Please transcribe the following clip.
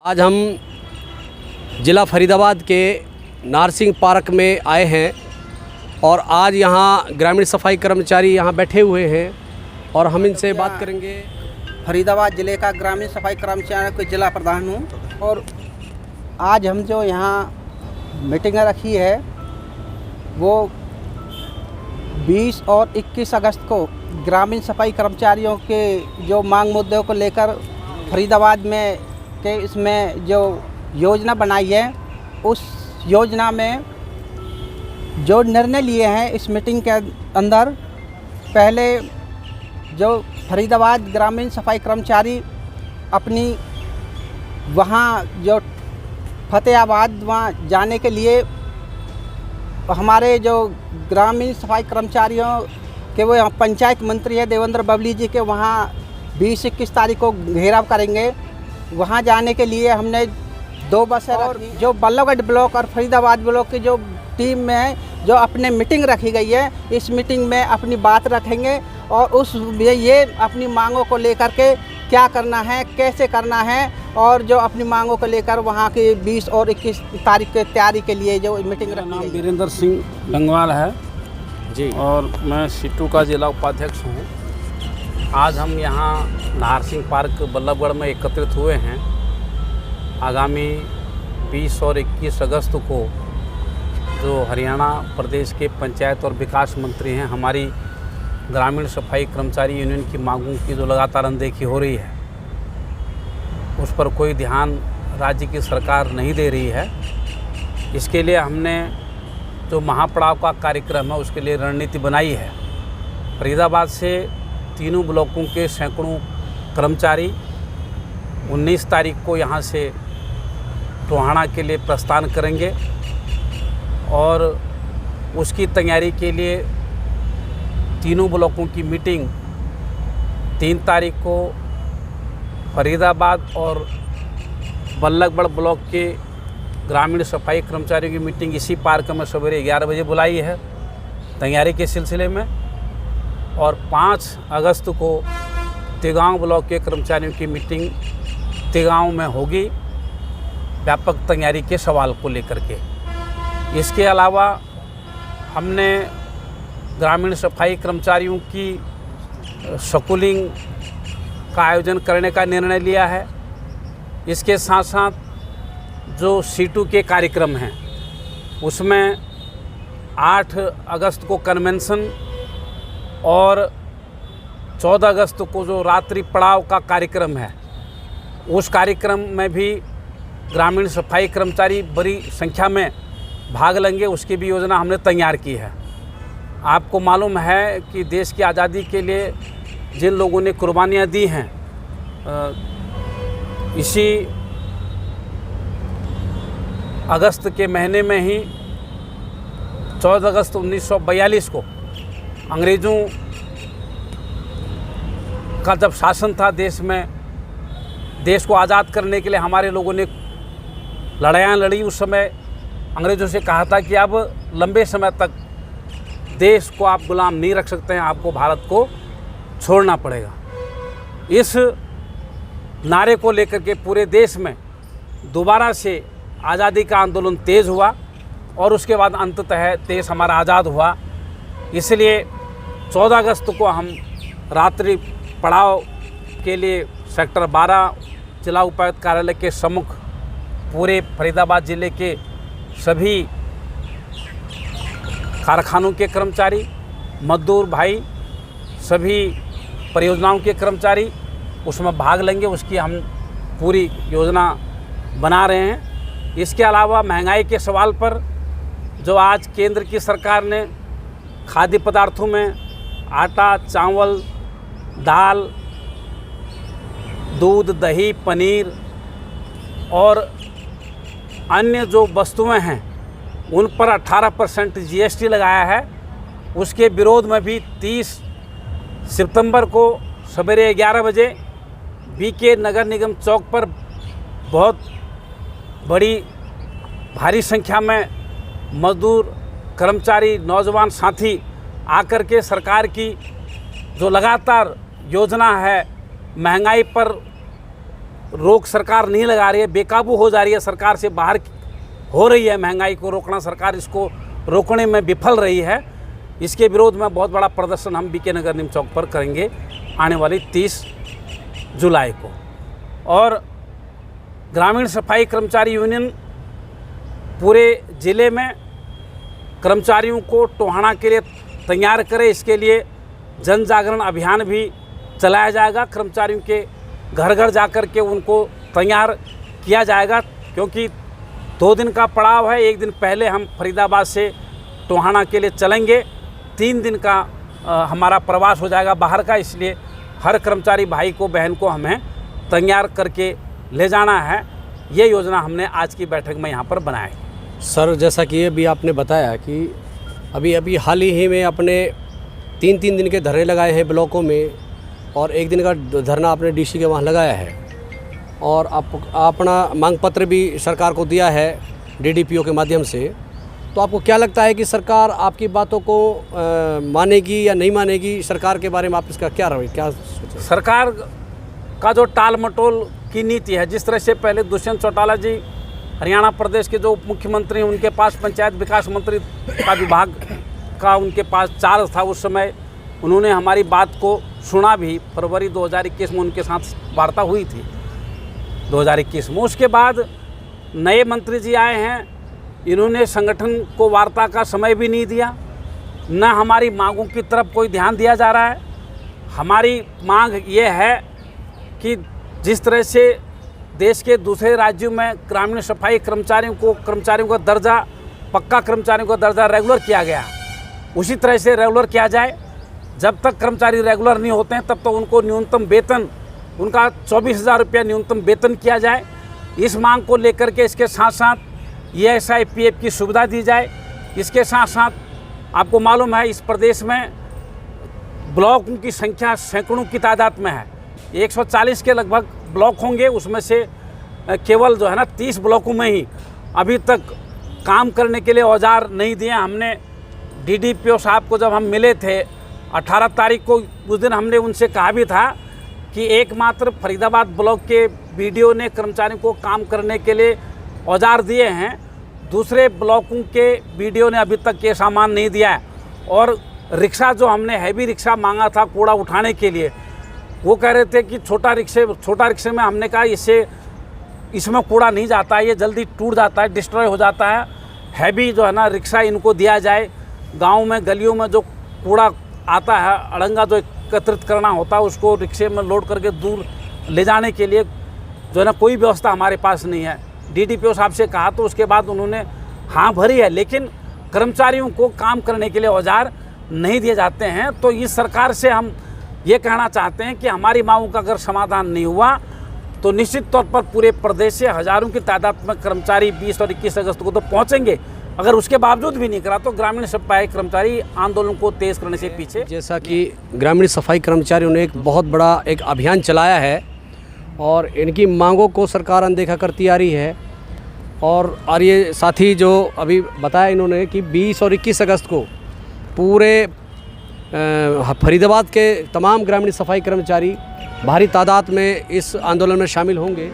आज हम ज़िला फरीदाबाद के नारसिंह पार्क में आए हैं और आज यहाँ ग्रामीण सफाई कर्मचारी यहाँ बैठे हुए हैं और हम इनसे बात करेंगे। फरीदाबाद ज़िले का ग्रामीण सफाई कर्मचारियों के जिला प्रधान हूँ और आज हम जो यहाँ मीटिंग रखी है वो 20 और 21 अगस्त को ग्रामीण सफाई कर्मचारियों के जो मांग मुद्दों को लेकर फरीदाबाद में के इसमें जो योजना बनाई है उस योजना में जो निर्णय लिए हैं इस मीटिंग के अंदर, पहले जो फरीदाबाद ग्रामीण सफाई कर्मचारी अपनी वहाँ जो फतेहाबाद वहाँ जाने के लिए हमारे जो ग्रामीण सफाई कर्मचारियों के वो यहाँ पंचायत मंत्री है देवेंद्र बबली जी के वहाँ 20-21 तारीख को घेराव करेंगे। वहाँ जाने के लिए हमने 2 बसें रखी। जो बल्लभगढ़ ब्लॉक और फरीदाबाद ब्लॉक की जो टीम में है जो अपने मीटिंग रखी गई है, इस मीटिंग में अपनी बात रखेंगे और उस ये अपनी मांगों को लेकर के क्या करना है, कैसे करना है और जो अपनी मांगों को लेकर वहाँ की 20 और 21 तारीख की तैयारी के लिए जो मीटिंग रखी। नाम वीरेंद्र सिंह लंगवाल है जी और मैं सीटू का जिला उपाध्यक्ष हूँ। आज हम यहाँ नारसिंह पार्क बल्लभगढ़ में एकत्रित हुए हैं। आगामी 20 और 21 अगस्त को जो हरियाणा प्रदेश के पंचायत और विकास मंत्री हैं, हमारी ग्रामीण सफाई कर्मचारी यूनियन की मांगों की जो लगातार अनदेखी हो रही है उस पर कोई ध्यान राज्य की सरकार नहीं दे रही है। इसके लिए हमने जो महापड़ाव का कार्यक्रम है उसके लिए रणनीति बनाई है। फरीदाबाद से तीनों ब्लॉकों के सैकड़ों कर्मचारी 19 तारीख को यहाँ से टोहाना के लिए प्रस्थान करेंगे और उसकी तैयारी के लिए तीनों ब्लॉकों की मीटिंग 3 तारीख को फरीदाबाद और बल्लभगढ़ ब्लॉक के ग्रामीण सफाई कर्मचारियों की मीटिंग इसी पार्क में सवेरे 11 बजे बुलाई है तैयारी के सिलसिले में। और 5 अगस्त को तिगांव ब्लॉक के कर्मचारियों की मीटिंग तिगांव में होगी व्यापक तैयारी के सवाल को लेकर के। इसके अलावा हमने ग्रामीण सफाई कर्मचारियों की स्कूलिंग का आयोजन करने का निर्णय लिया है। इसके साथ साथ जो सीटू के कार्यक्रम हैं उसमें 8 अगस्त को कन्वेंशन और 14 अगस्त को जो रात्रि पड़ाव का कार्यक्रम है उस कार्यक्रम में भी ग्रामीण सफाई कर्मचारी बड़ी संख्या में भाग लेंगे। उसकी भी योजना हमने तैयार की है। आपको मालूम है कि देश की आज़ादी के लिए जिन लोगों ने कुर्बानियाँ दी हैं, इसी अगस्त के महीने में ही 14 अगस्त 1942 को अंग्रेज़ों का जब शासन था देश में, देश को आज़ाद करने के लिए हमारे लोगों ने लड़ाइयाँ लड़ी। उस समय अंग्रेज़ों से कहा था कि अब लंबे समय तक देश को आप गुलाम नहीं रख सकते हैं, आपको भारत को छोड़ना पड़ेगा। इस नारे को लेकर के पूरे देश में दोबारा से आज़ादी का आंदोलन तेज़ हुआ और उसके बाद अंततः देश हमारा आज़ाद हुआ। इसलिए 14 अगस्त को हम रात्रि पड़ाव के लिए सेक्टर 12 जिला उपायुक्त कार्यालय के सम्मुख पूरे फरीदाबाद ज़िले के सभी कारखानों के कर्मचारी, मजदूर भाई, सभी परियोजनाओं के कर्मचारी उसमें भाग लेंगे। उसकी हम पूरी योजना बना रहे हैं। इसके अलावा महंगाई के सवाल पर जो आज केंद्र की सरकार ने खाद्य पदार्थों में आटा, चावल, दाल, दूध, दही, पनीर और अन्य जो वस्तुएं हैं उन पर 18% GST लगाया है, उसके विरोध में भी 30 सितंबर को सवेरे 11 बजे BK नगर निगम चौक पर बहुत बड़ी भारी संख्या में मजदूर, कर्मचारी, नौजवान साथी आकर के सरकार की जो लगातार योजना है महंगाई पर रोक सरकार नहीं लगा रही है, बेकाबू हो जा रही है, सरकार से बाहर हो रही है, महंगाई को रोकना सरकार इसको रोकने में विफल रही है। इसके विरोध में बहुत बड़ा प्रदर्शन हम बीके नगर नीम चौक पर करेंगे आने वाली 30 जुलाई को। और ग्रामीण सफाई कर्मचारी यूनियन पूरे ज़िले में कर्मचारियों को टोहाना के लिए तैयार करे, इसके लिए जन जागरण अभियान भी चलाया जाएगा। कर्मचारियों के घर घर जाकर के उनको तैयार किया जाएगा, क्योंकि 2 दिन का पड़ाव है। 1 दिन पहले हम फरीदाबाद से टोहाना के लिए चलेंगे, 3 दिन का हमारा प्रवास हो जाएगा बाहर का, इसलिए हर कर्मचारी भाई को बहन को हमें तैयार करके ले जाना है। ये योजना हमने आज की बैठक में यहाँ पर बनाई। सर, जैसा कि अभी आपने बताया कि अभी हाल ही में अपने 3 दिन के धरने लगाए हैं ब्लॉकों में, और 1 दिन का धरना आपने डीसी के वहाँ लगाया है, और आप अपना मांग पत्र भी सरकार को दिया है डीडीपीओ के माध्यम से। तो आपको क्या लगता है कि सरकार आपकी बातों को मानेगी या नहीं मानेगी? सरकार के बारे में आप इसका क्या रवैया, क्या सोचें? सरकार का जो टाल मटोल की नीति है, जिस तरह से पहले दुष्यंत चौटाला जी हरियाणा प्रदेश के जो उप मुख्यमंत्री हैं, उनके पास पंचायत विकास मंत्री का विभाग का उनके पास चार्ज था। उस समय उन्होंने हमारी बात को सुना भी। फरवरी 2021 में उनके साथ वार्ता हुई थी 2021 में। उसके बाद नए मंत्री जी आए हैं, इन्होंने संगठन को वार्ता का समय भी नहीं दिया, न हमारी मांगों की तरफ कोई ध्यान दिया जा रहा है। हमारी मांग ये है कि जिस तरह से देश के दूसरे राज्यों में ग्रामीण सफाई कर्मचारियों का दर्जा, पक्का कर्मचारियों का दर्जा रेगुलर किया गया, उसी तरह से रेगुलर किया जाए। जब तक कर्मचारी रेगुलर नहीं होते हैं तब तक उनको न्यूनतम वेतन, उनका 24,000 रुपया न्यूनतम वेतन किया जाए। इस मांग को लेकर के इसके साथ साथ ESI PF की सुविधा दी जाए। इसके साथ साथ आपको मालूम है इस प्रदेश में ब्लॉकों की संख्या सैकड़ों की तादाद में है। 140 के लगभग ब्लॉक होंगे, उसमें से केवल जो है ना 30 ब्लॉकों में ही अभी तक काम करने के लिए औजार नहीं दिए। हमने DDPO साहब को जब हम मिले थे 18 तारीख को, उस दिन हमने उनसे कहा भी था कि एकमात्र फरीदाबाद ब्लॉक के BDO ने कर्मचारियों को काम करने के लिए औजार दिए हैं, दूसरे ब्लॉकों के BDO ने अभी तक ये सामान नहीं दिया है। और रिक्शा जो हमने हैवी रिक्शा मांगा था कूड़ा उठाने के लिए, वो कह रहे थे कि छोटा रिक्शे में हमने कहा इसमें कूड़ा नहीं जाता है, ये जल्दी टूट जाता है, डिस्ट्रॉय हो जाता है। हैवी जो है ना रिक्शा इनको दिया जाए। गांव में गलियों में जो कूड़ा आता है, अड़ंगा जो एकत्रित करना होता है, उसको रिक्शे में लोड करके दूर ले जाने के लिए जो है ना कोई व्यवस्था हमारे पास नहीं है। DDPO साहब से कहा तो उसके बाद उन्होंने हाँ भरी है, लेकिन कर्मचारियों को काम करने के लिए औजार नहीं दिए जाते हैं। तो इस सरकार से हम ये कहना चाहते हैं कि हमारी मांगों का अगर समाधान नहीं हुआ तो निश्चित तौर पर पूरे प्रदेश से हज़ारों की तादाद में कर्मचारी 20 और 21 अगस्त को तो पहुंचेंगे। अगर उसके बावजूद भी नहीं करा तो ग्रामीण सफाई कर्मचारी आंदोलन को तेज़ करने से पीछे। जैसा कि ग्रामीण सफाई कर्मचारियों ने एक बहुत बड़ा एक अभियान चलाया है और इनकी मांगों को सरकार अनदेखा करती आ रही है। और ये साथी जो अभी बताया इन्होंने कि 20 और 21 अगस्त को पूरे फरीदाबाद के तमाम ग्रामीण सफाई कर्मचारी भारी तादाद में इस आंदोलन में शामिल होंगे।